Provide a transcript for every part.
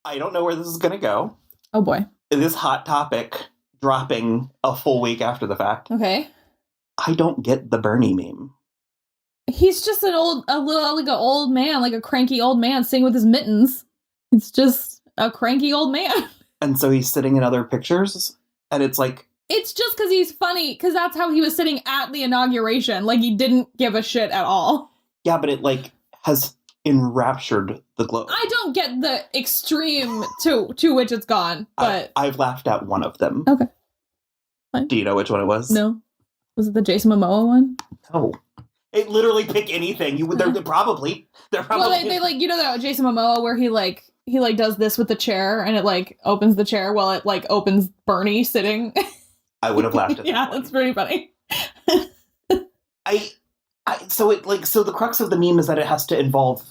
I don't know where this is going to go. Oh, boy. This hot topic dropping a full week after the fact. Okay. I don't get the Bernie meme. He's just an old man, like a cranky old man sitting with his mittens. It's just a cranky old man. And so he's sitting in other pictures, and it's like... It's just because he's funny, because that's how he was sitting at the inauguration. Like, he didn't give a shit at all. Yeah, but it, like, has enraptured the globe. I don't get the extreme to which it's gone, but... I've laughed at one of them. Okay. Fine. Do you know which one it was? No. Was it the Jason Momoa one? No. It literally pick anything. They're probably. Well, they like, you know that Jason Momoa where he does this with the chair and it like opens the chair while it like opens Bernie sitting. I would have laughed at that. Yeah, that's pretty funny. So the crux of the meme is that it has to involve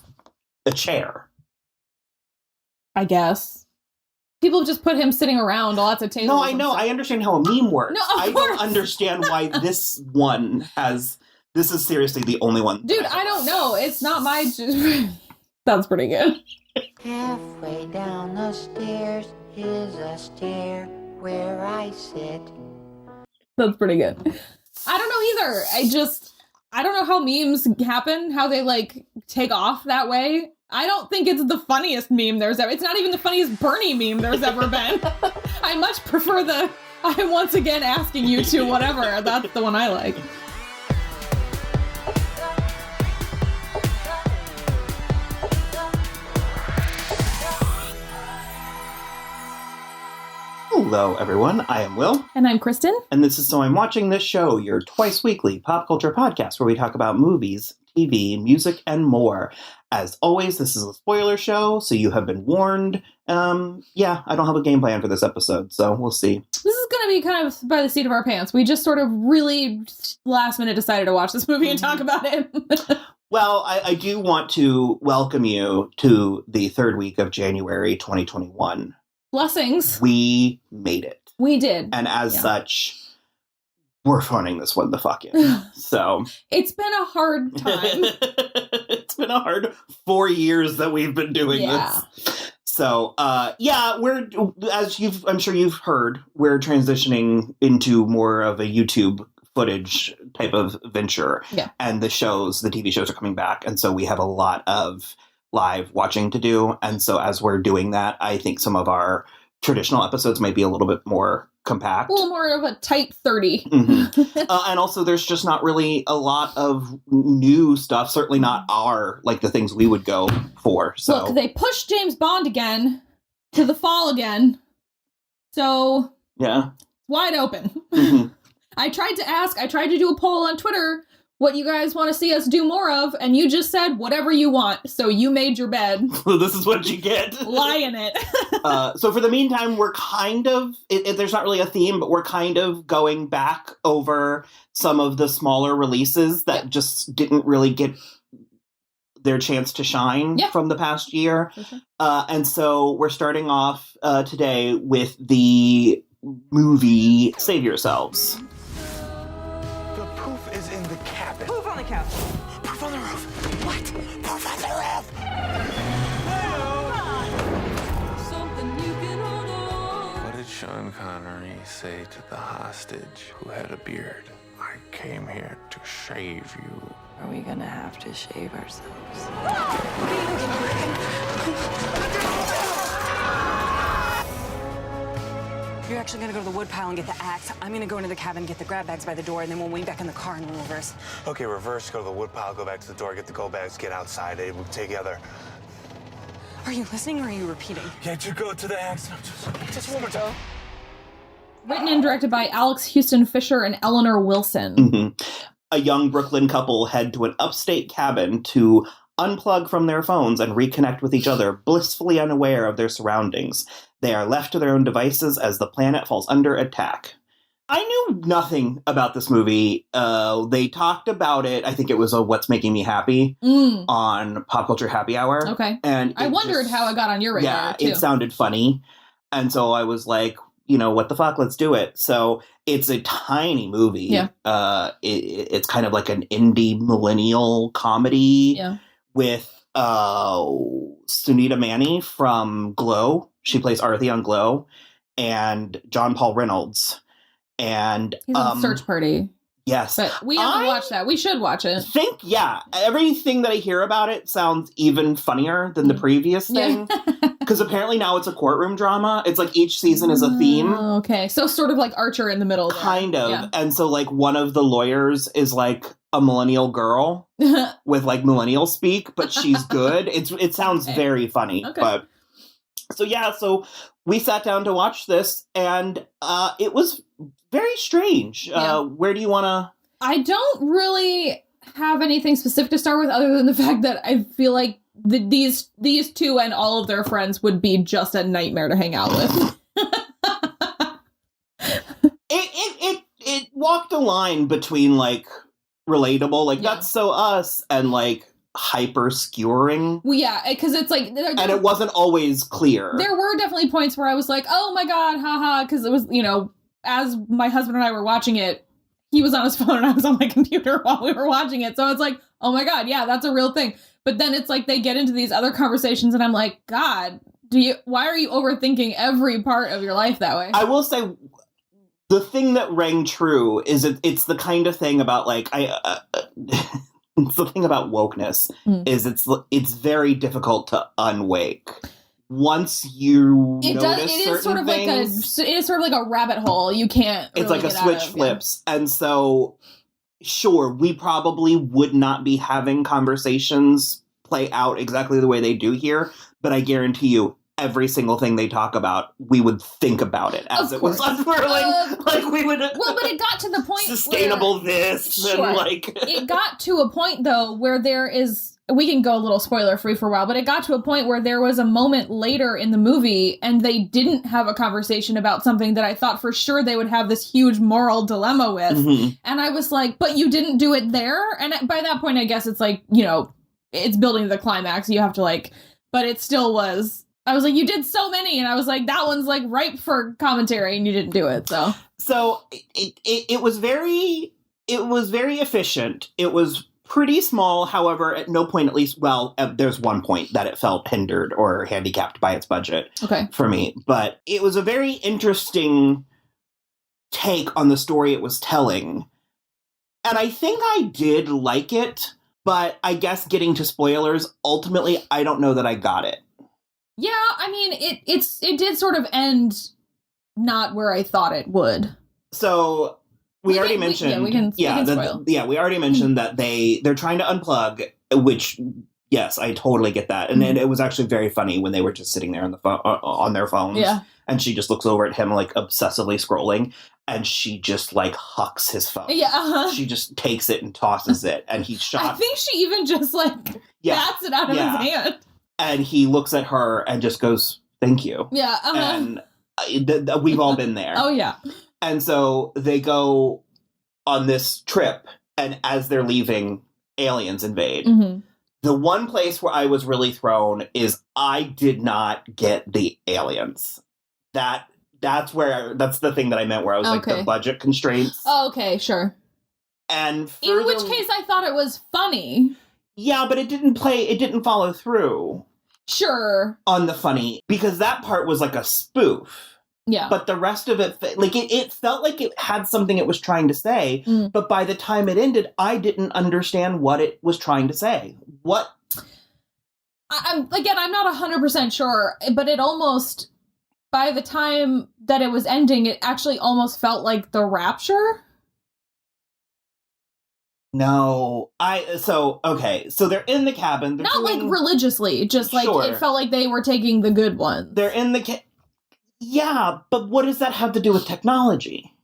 a chair. I guess. People have just put him sitting around lots of tables. No, I know. I understand how a meme works. No, I don't understand why this one has... This is seriously the only one. Dude, I don't know. It's not my... That's pretty good. Halfway down the stairs is a stair where I sit. That's pretty good. I don't know either. I don't know how memes happen, how they like take off that way. I don't think it's the funniest meme there's ever. It's not even the funniest Bernie meme there's ever been. I much prefer the I'm once again asking you to whatever. That's the one I like. Hello, everyone. I am Will. And I'm Kristen. And this is So I'm Watching This Show, your twice-weekly pop culture podcast where we talk about movies, TV, music, and more. As always, this is a spoiler show, so you have been warned. I don't have a game plan for this episode, so we'll see. This is going to be kind of by the seat of our pants. We just sort of really last minute decided to watch this movie and talk about it. Well, I do want to welcome you to the third week of January 2021. Blessings. We made it. We did. And as such, we're phoning this one the fuck in. So it's been a hard time. It's been a hard 4 years that we've been doing this. So, we're, I'm sure you've heard, we're transitioning into more of a YouTube footage type of venture. Yeah. And the TV shows are coming back. And so we have a lot of live watching to do. And so as we're doing that, I think some of our traditional episodes might be a little bit more compact. A little more of a tight 30. Mm-hmm. And also there's just not really a lot of new stuff. Certainly not the things we would go for. So look, they pushed James Bond again to the fall again. So yeah, wide open. Mm-hmm. I tried to do a poll on Twitter what you guys want to see us do more of, and you just said whatever you want. So you made your bed. This is what you get. Lie in it. So for the meantime, we're kind of, there's not really a theme, but we're kind of going back over some of the smaller releases that just didn't really get their chance to shine from the past year. Sure. And so we're starting off today with the movie Save Yourselves. The Poufe is in the cabin. Poufe on the couch. Poufe on the roof. What? Poufe on the roof. What did Sean Connery say to the hostage who had a beard? I came here to shave you. Are we gonna have to shave ourselves? You're actually gonna go to the woodpile and get the axe. I'm gonna go into the cabin, get the grab bags by the door, and then we'll wing back in the car and we'll reverse. Okay, reverse, go to the woodpile, go back to the door, get the go bags, get outside, we'll together. Are you listening or are you repeating? Can't you go to the axe? Just one more time. Written and directed by Alex Houston Fisher and Eleanor Wilson. Mm-hmm. A young Brooklyn couple head to an upstate cabin to unplug from their phones and reconnect with each other, blissfully unaware of their surroundings. They are left to their own devices as the planet falls under attack. I knew nothing about this movie. They talked about it. I think it was a What's Making Me Happy on Pop Culture Happy Hour. Okay. And I wondered how it got on your radar, too. It sounded funny. And so I was like, what the fuck? Let's do it. So it's a tiny movie. Yeah. It's kind of like an indie millennial comedy with Sunita Mani from Glow. She plays Arthi on Glow, and John Reynolds. And He's on Search Party. Yes. But we haven't watched that. We should watch it. Everything that I hear about it sounds even funnier than the previous thing. Because apparently now it's a courtroom drama. It's like each season is a theme. Okay. So sort of like Archer in the middle there. Kind of. Yeah. And so like one of the lawyers is like a millennial girl with like millennial speak, but she's good. It sounds very funny. Okay. But so we sat down to watch this, and it was very strange. Where do you want to... I don't really have anything specific to start with other than the fact that I feel like these two and all of their friends would be just a nightmare to hang out with. It walked a line between like relatable, like that's so us, and like hyper skewering. Well, yeah, because it's like... And it wasn't always clear. There were definitely points where I was like, oh my god, haha, because it was, as my husband and I were watching it, he was on his phone and I was on my computer while we were watching it. So it's like, oh my god, yeah, that's a real thing. But then it's like they get into these other conversations and I'm like, God, why are you overthinking every part of your life that way? I will say the thing that rang true is it's the kind of thing about like it's the thing about wokeness is it's very difficult to unwake. Once you notice certain things, it is sort of like a rabbit hole. You can't. It's really like a switch flips, and so sure, we probably would not be having conversations play out exactly the way they do here. But I guarantee you, every single thing they talk about, we would think about it as it was unfurling. Like we would. Well, but it got to the point sustainable where, and like it got to a point though where there is. We can go a little spoiler free for a while, but it got to a point where there was a moment later in the movie and they didn't have a conversation about something that I thought for sure they would have this huge moral dilemma with. Mm-hmm. And I was like, but you didn't do it there? And by that point, I guess it's like, it's building to the climax. You have to but it still was. I was like, you did so many. And I was like, that one's like ripe for commentary and you didn't do it. So it was very efficient. It was pretty small, however, at no point, at least, there's one point that it felt hindered or handicapped by its budget for me. But it was a very interesting take on the story it was telling. And I think I did like it, but I guess getting to spoilers, ultimately, I don't know that I got it. Yeah, I mean, it did sort of end not where I thought it would. So... We already mentioned that they're trying to unplug, which, yes, I totally get that. And then it was actually very funny when they were just sitting there on the on their phones. Yeah. And she just looks over at him like obsessively scrolling, and she just like hucks his phone. Yeah. Uh-huh. She just takes it and tosses it, and he's shot. I think she even just bats it out of his hand. And he looks at her and just goes, "Thank you." Yeah. Uh-huh. And we've all been there. Oh yeah. And so they go on this trip, and as they're leaving, aliens invade. Mm-hmm. The one place where I was really thrown is I did not get the aliens. That's the thing that I meant where I was like the budget constraints. Oh, okay, sure. And in which case I thought it was funny. Yeah, but it didn't follow through. Sure. On the funny, because that part was like a spoof. Yeah. But the rest of it, it felt like it had something it was trying to say. Mm. But by the time it ended, I didn't understand what it was trying to say. What? I'm not 100% sure, but it almost, by the time that it was ending, it actually almost felt like the rapture. No, so they're in the cabin. They're not like religiously, just like it felt like they were taking the good ones. They're in the yeah, but what does that have to do with technology?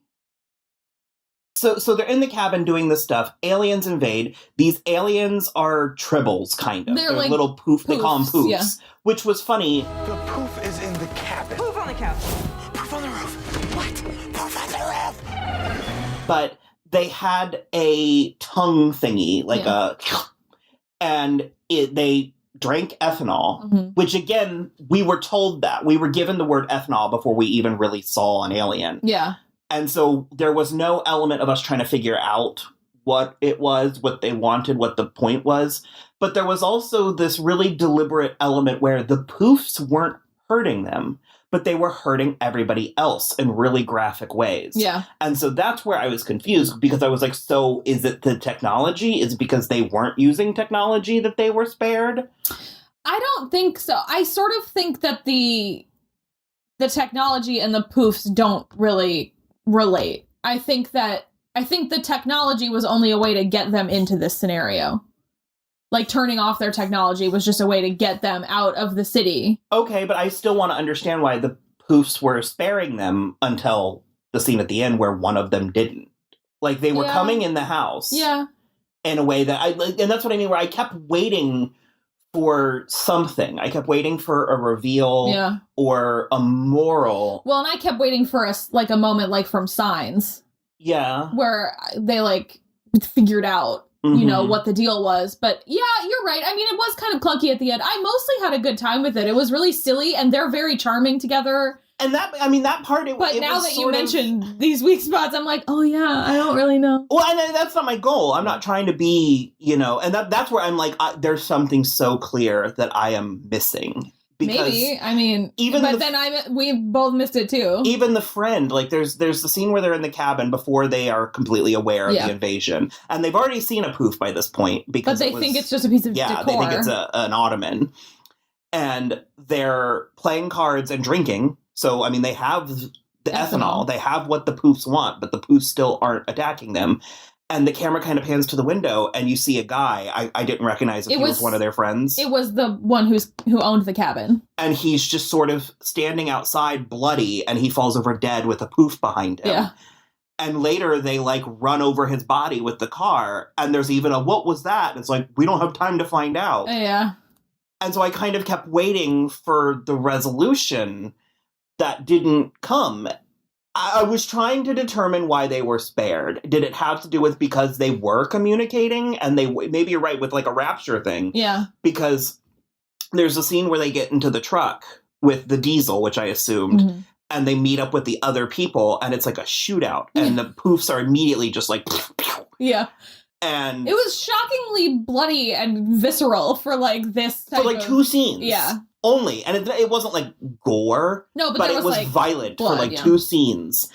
So they're in the cabin doing this stuff. Aliens invade. These aliens are tribbles, kind of. They're like little Poufe. They call them Poofs, yeah. Which was funny. The Poufe is in the cabin. Poufe on the couch. Poufe on the roof. What? Poufe on the roof. But they had a tongue thingy, and they drank ethanol, mm-hmm. which again, we were told that. We were given the word ethanol before we even really saw an alien. Yeah. And so there was no element of us trying to figure out what it was, what they wanted, what the point was. But there was also this really deliberate element where the Poufes weren't hurting them, but they were hurting everybody else in really graphic ways. Yeah. And so that's where I was confused, because I was like, so is it the technology? Is it because they weren't using technology that they were spared? I don't think so. I sort of think that the technology and the Poufes don't really relate. I think the technology was only a way to get them into this scenario. Like, turning off their technology was just a way to get them out of the city. Okay, but I still want to understand why the Poufes were sparing them until the scene at the end where one of them didn't. Like, they were coming in the house. Yeah. In a way that and that's what I mean, where I kept waiting for something. I kept waiting for a reveal or a moral. Well, and I kept waiting for a moment like from Signs. Yeah. Where they, like, figured out, you know, what the deal was. But yeah, you're right. I mean, it was kind of clunky at the end. I mostly had a good time with it. It was really silly, and they're very charming together. And that part, But now that you mentioned these weak spots, I'm like, oh yeah, I don't really know. Well, and that's not my goal. I'm not trying to be, you know, and that's where I'm like, there's something so clear that I am missing. Because maybe, I mean, we both missed it too. Even the friend, like, there's the scene where they're in the cabin before they are completely aware of the invasion, and they've already seen a Poufe by this point, because but they think it's just a piece of decor. They think it's an ottoman, and they're playing cards and drinking. So, I mean, they have the ethanol. They have what the Poufes want, but the Poufes still aren't attacking them. And the camera kind of pans to the window, and you see a guy. I didn't recognize if he was one of their friends. It was the one who owned the cabin. And he's just sort of standing outside bloody, and he falls over dead with a Poufe behind him. Yeah. And later they, like, run over his body with the car, and there's even a, what was that? And it's like, we don't have time to find out. Yeah. And so I kind of kept waiting for the resolution that didn't come. I was trying to determine why they were spared. Did it have to do with because they were communicating, and maybe you're right with, like, a rapture thing. Yeah. Because there's a scene where they get into the truck with the diesel, which I assumed, and they meet up with the other people, and it's like a shootout, and the Poufes are immediately just like, yeah. And it was shockingly bloody and visceral for, like, this type for, like, 2 scenes. Yeah. Only. And it wasn't, like, gore. No, but it was like, violent blood, for, like, 2 scenes.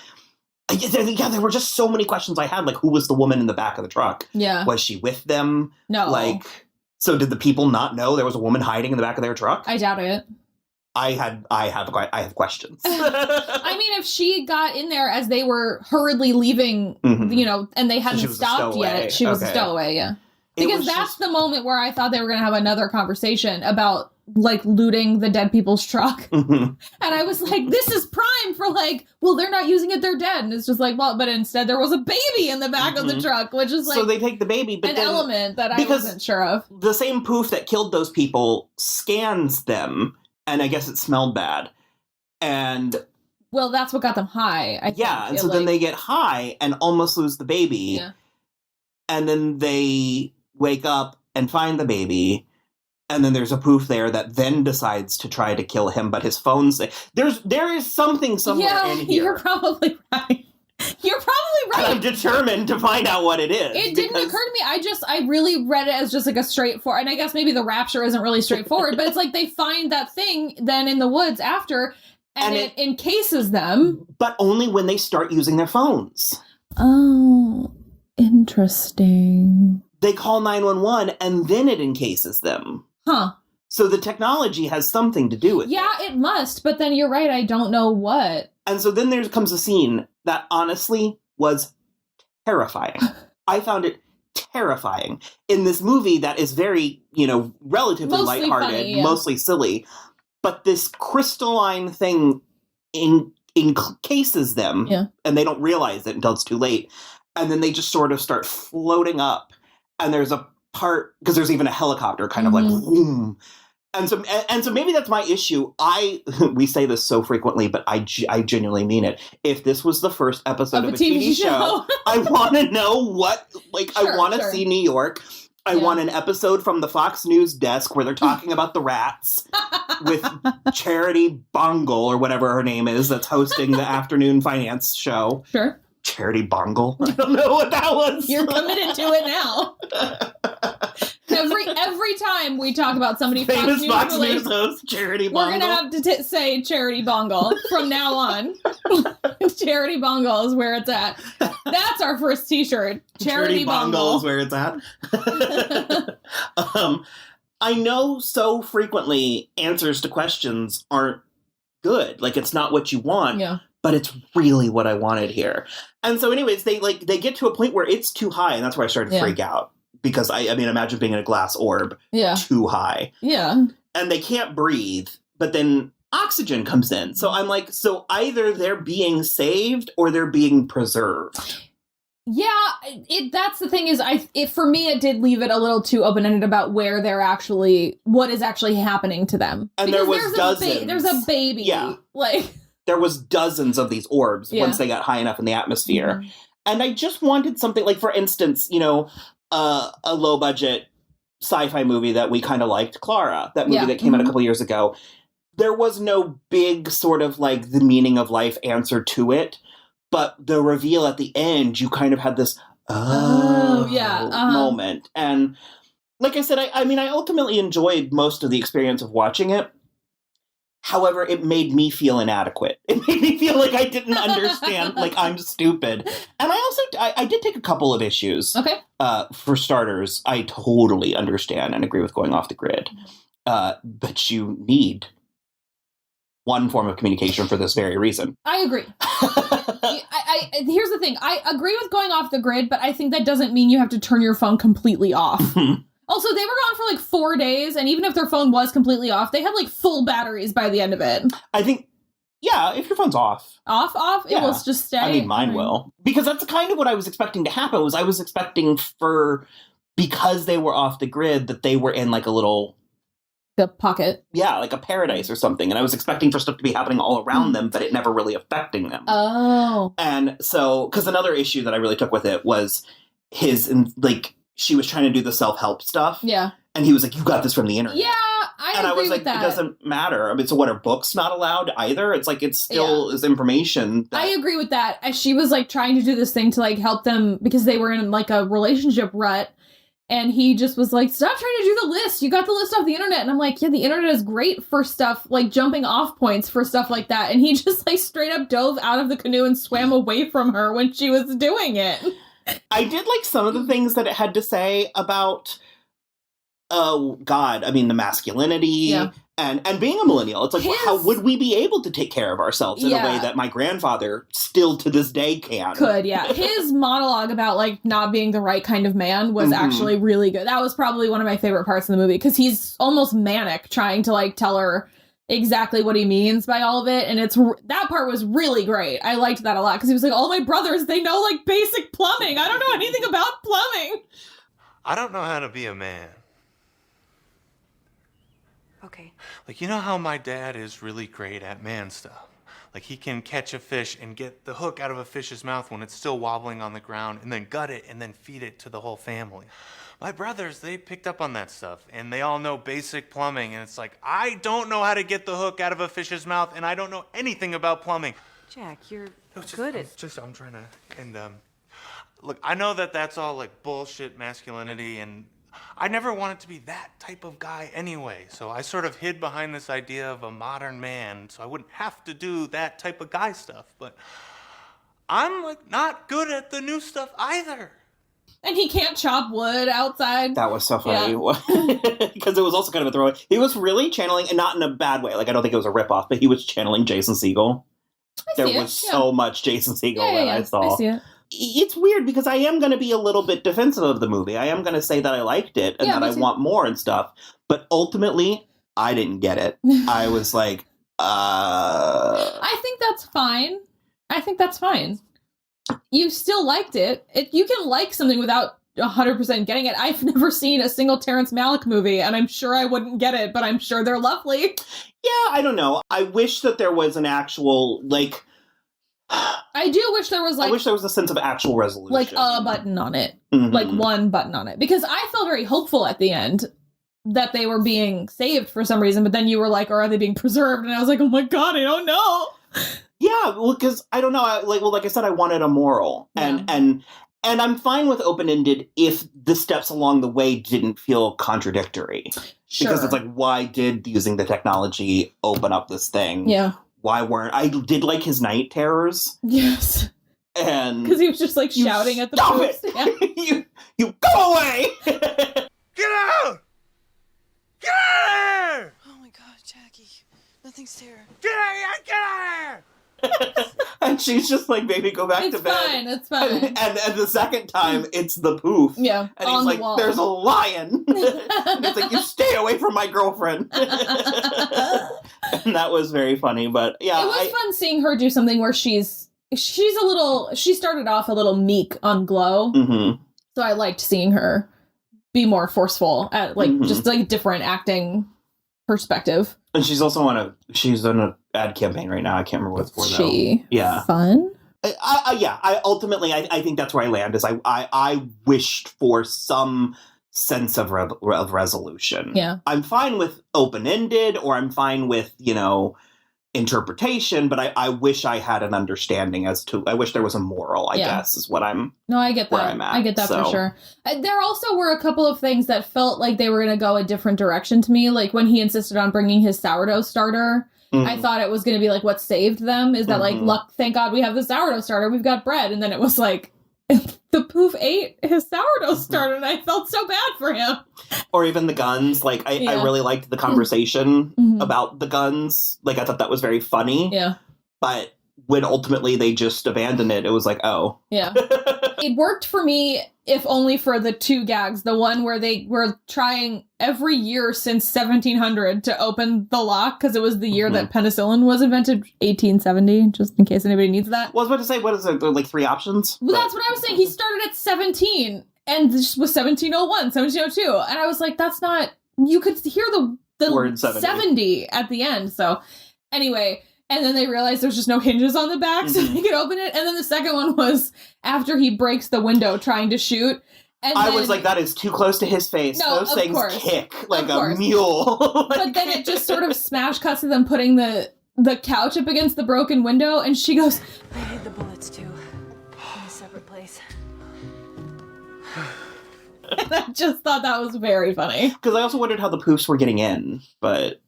Yeah, there were just so many questions I had. Like, who was the woman in the back of the truck? Yeah. Was she with them? No. Like, so did the people not know there was a woman hiding in the back of their truck? I doubt it. I have questions. I mean, if she got in there as they were hurriedly leaving, you know, and they hadn't stopped yet, she was a stowaway, yeah. Because that's the moment where I thought they were going to have another conversation about, like, looting the dead people's truck. And I was like, this is prime for, like, well, they're not using it, they're dead. And it's just like, well, but instead there was a baby in the back of the truck, which is, like, so they take the baby, but an element that I wasn't sure of. The same Poufe that killed those people scans them, and I guess it smelled bad. And well, that's what got them high. I think. And so then they get high and almost lose the baby. Yeah. And then they wake up and find the baby. And then there's a Poufe there that then decides to try to kill him, but his phone's there is something somewhere in here. You're probably right. You're probably right. And I'm determined to find out what it is. It didn't occur to me. I really read it as just, like, a straightforward, and I guess maybe the rapture isn't really straightforward, but it's like they find that thing then in the woods after, and it encases them. But only when they start using their phones. Oh, interesting. They call 911 and then it encases them. Huh. So the technology has something to do with it. Yeah, it must, but then you're right, I don't know what. And so then there comes a scene that honestly was terrifying. I found it terrifying in this movie that is very, you know, relatively mostly lighthearted, funny, mostly silly. But this crystalline thing encases them, and they don't realize it until it's too late. And then they just sort of start floating up. And there's a part, because there's even a helicopter kind of like, boom. And so maybe that's my issue. We say this so frequently, but I genuinely mean it. If this was the first episode of a TV show, I want to know what, like, I want to see New York. I want an episode from the Fox News desk where they're talking about the rats with Charity Bongle or whatever her name is that's hosting the afternoon finance show. Sure. Charity Bongle. I don't know what that was. You're committed to it now. Every time we talk about somebody Famous Fox News News host, Charity we're Bongle. gonna have to say Charity Bongle from now on. Charity Bongle is where it's at. That's our first T-shirt. Charity Bongle is where it's at. I know so frequently answers to questions aren't good. Like, it's not what you want. Yeah. But it's really what I wanted here. And so anyways, they get to a point where it's too high, and that's where I started to freak out. Because I mean, imagine being in a glass orb too high. Yeah. And they can't breathe, but then oxygen comes in. So I'm like, so either they're being saved or they're being preserved. Yeah, that's the thing is, for me, it did leave it a little too open-ended about where they're actually, what is actually happening to them. And because there was dozens. There's a baby. Yeah. Like, there was dozens of these orbs once they got high enough in the atmosphere. Mm-hmm. And I just wanted something, like, for instance, you know, a low-budget sci-fi movie that we kind of liked, Clara, that movie that came out a couple years ago. There was no big sort of, like, the meaning of life answer to it. But the reveal at the end, you kind of had this moment. And like I said, I mean, I ultimately enjoyed most of the experience of watching it. However, it made me feel inadequate. It made me feel like I didn't understand, like I'm stupid. And I did take a couple of issues. Okay. For starters, I totally understand and agree with going off the grid. But you need one form of communication for this very reason. I agree. Here's the thing. I agree with going off the grid, but I think that doesn't mean you have to turn your phone completely off. Also, they were gone for like 4 days, and even if their phone was completely off, they had like full batteries by the end of it. I think, yeah, if your phone's off. Off, it will just stay. I mean, mine will. Because that's kind of what I was expecting to happen, was I was expecting because they were off the grid, that they were in like a little... The pocket. Yeah, like a paradise or something. And I was expecting for stuff to be happening all around them, but it never really affecting them. Oh. And so, because another issue that I really took with it was she was trying to do the self-help stuff. Yeah. And he was like, you got this from the internet. Yeah, I agree with that. It doesn't matter. I mean, so what, are books not allowed either? It's like, it still is information. I agree with that. As she was like trying to do this thing to like help them because they were in like a relationship rut. And he just was like, stop trying to do the list. You got the list off the internet. And I'm like, yeah, the internet is great for stuff like jumping off points for stuff like that. And he just like straight up dove out of the canoe and swam away from her when she was doing it. I did like some of the things that it had to say about, the masculinity and being a millennial. It's like, how would we be able to take care of ourselves in a way that my grandfather still to this day can? His monologue about like not being the right kind of man was actually really good. That was probably one of my favorite parts of the movie because he's almost manic trying to like tell her exactly what he means by all of it. And that part was really great. I liked that a lot because he was like, all my brothers, they know like basic plumbing. I don't know anything about plumbing. I don't know how to be a man. Okay. Like, you know how my dad is really great at man stuff? Like, he can catch a fish and get the hook out of a fish's mouth when it's still wobbling on the ground and then gut it and then feed it to the whole family. My brothers, they picked up on that stuff and they all know basic plumbing. And it's like, I don't know how to get the hook out of a fish's mouth and I don't know anything about plumbing. Jack, you're good at... I'm trying to... And, look, I know that that's all, like, bullshit masculinity and... I never wanted to be that type of guy anyway, so I sort of hid behind this idea of a modern man so I wouldn't have to do that type of guy stuff, but I'm, like, not good at the new stuff either. And he can't chop wood outside. That was so funny. Because it was also kind of a throwaway. He was really channeling, and not in a bad way, like I don't think it was a ripoff, but he was channeling Jason Segel. There was so much Jason Segel that I saw. I see it. It's weird because I am going to be a little bit defensive of the movie. I am going to say that I liked it and that I want more and stuff. But ultimately, I didn't get it. I was like, I think that's fine. You still liked it. You can like something without 100% getting it. I've never seen a single Terrence Malick movie, and I'm sure I wouldn't get it, but I'm sure they're lovely. Yeah, I don't know. I wish that there was an actual, like... I do wish there was, like... I wish there was a sense of actual resolution. Like, a button on it. Like, one button on it. Because I felt very hopeful at the end that they were being saved for some reason, but then you were like, or are they being preserved? And I was like, oh my god, I don't know. Yeah, well, because I don't know. Like I said, I wanted a moral, and I'm fine with open-ended if the steps along the way didn't feel contradictory. Sure. Because it's like, why did using the technology open up this thing? Yeah. Why weren't I did like his night terrors? Yes. And because he was just like shouting at the stop Poofes. it! Yeah. you go away! Get out! Get out of here! Oh my God, Jackie. Nothing's there. Get out of here! Get out of here! And she's just like, baby, go back to bed. It's fine. And the second time, it's the Poufe. Yeah, And on he's the like, wall. there's a lion. And it's like, you stay away from my girlfriend. And that was very funny. But yeah. It was fun seeing her do something where she started off a little meek on Glow. Mm-hmm. So I liked seeing her be more forceful at just like different acting perspective. And she's also she's on an ad campaign right now. I can't remember what it's for though. Yeah. Fun? I ultimately think that's where I land is I wished for some sense of resolution. Yeah. I'm fine with open-ended, or I'm fine with, interpretation, but I wish I had an understanding I wish there was a moral, I guess, is what I'm. No, I get that. Where I'm at, I get that for sure. There also were a couple of things that felt like they were going to go a different direction to me. Like when he insisted on bringing his sourdough starter, I thought it was going to be like what saved them is that like, luck, thank God we have the sourdough starter. We've got bread. And then it was like, the Poufe ate his sourdough starter and I felt so bad for him. Or even the guns. Like, I really liked the conversation about the guns. Like, I thought that was very funny. Yeah. But when ultimately they just abandoned it, it was like, oh. Yeah. It worked for me, if only for the two gags. The one where they were trying every year since 1700 to open the lock, because it was the year that penicillin was invented, 1870, just in case anybody needs that. Well, I was about to say, what is it, like 3 options? Well, that's what I was saying. He started at 17, and this was 1701, 1702. And I was like, that's not... You could hear the word 70 at the end. So, anyway... And then they realized there's just no hinges on the back, so they could open it. And then the second one was after he breaks the window trying to shoot. And I was like, that is too close to his face. No, those things kick like a mule. But then it just sort of smash cuts to them putting the couch up against the broken window. And she goes, I hid the bullets too. In a separate place. And I just thought that was very funny. Because I also wondered how the Poofes were getting in, but...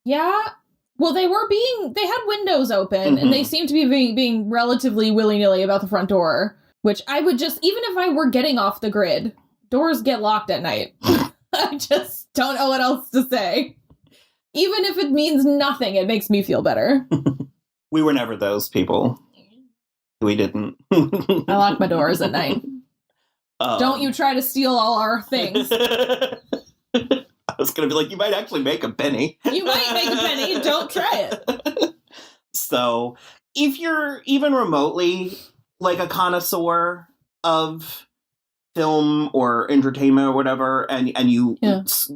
Yeah... Well, they had windows open, and they seemed to be being relatively willy-nilly about the front door, which I would just, even if I were getting off the grid, doors get locked at night. I just don't know what else to say. Even if it means nothing, it makes me feel better. We were never those people. We didn't. I lock my doors at night. Don't you try to steal all our things. I was going to be like, you might actually make a penny. You might make a penny. Don't try it. So, if you're even remotely like a connoisseur of film or entertainment or whatever, and you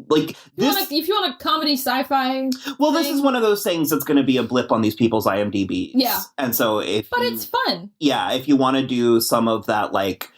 like this, if you want a comedy sci-fi, this is one of those things that's going to be a blip on these people's IMDb's. Yeah, and so it's fun. Yeah, if you want to do some of that, like,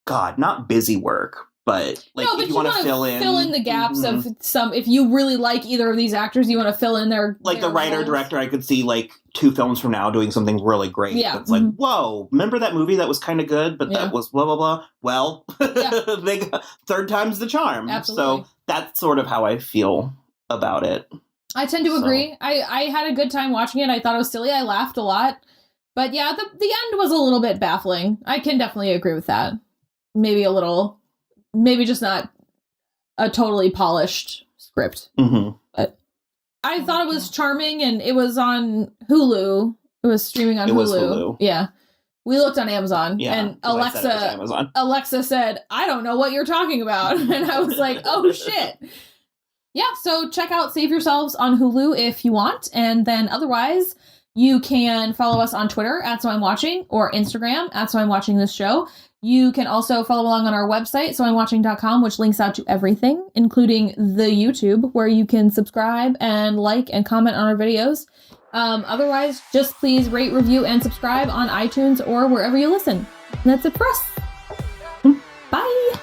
God, not busy work. But if you want to fill in the gaps of some, if you really like either of these actors, you want to fill in their the writer director, I could see like 2 films from now doing something really great. Yeah, it's like, whoa, remember that movie that was kind of good, but that was blah blah blah. Well, they got, third time's the charm. Absolutely. So that's sort of how I feel about it. I tend to agree. I had a good time watching it. I thought it was silly. I laughed a lot, but yeah, the end was a little bit baffling. I can definitely agree with that. Maybe a little. Maybe just not a totally polished script. But I thought it was charming, and it was on Hulu. It was streaming on Hulu. Was Hulu. Yeah. We looked on Amazon, yeah, and Alexa said, I don't know what you're talking about. And I was like, oh, shit. Yeah, so check out Save Yourselves on Hulu if you want. And then otherwise, you can follow us on Twitter @SoI'mWatching or Instagram @SoI'mWatchingThisShow. You can also follow along on our website, soimwatching.com, which links out to everything, including the YouTube, where you can subscribe and like and comment on our videos. Otherwise, just please rate, review, and subscribe on iTunes or wherever you listen. And that's it for us. Bye!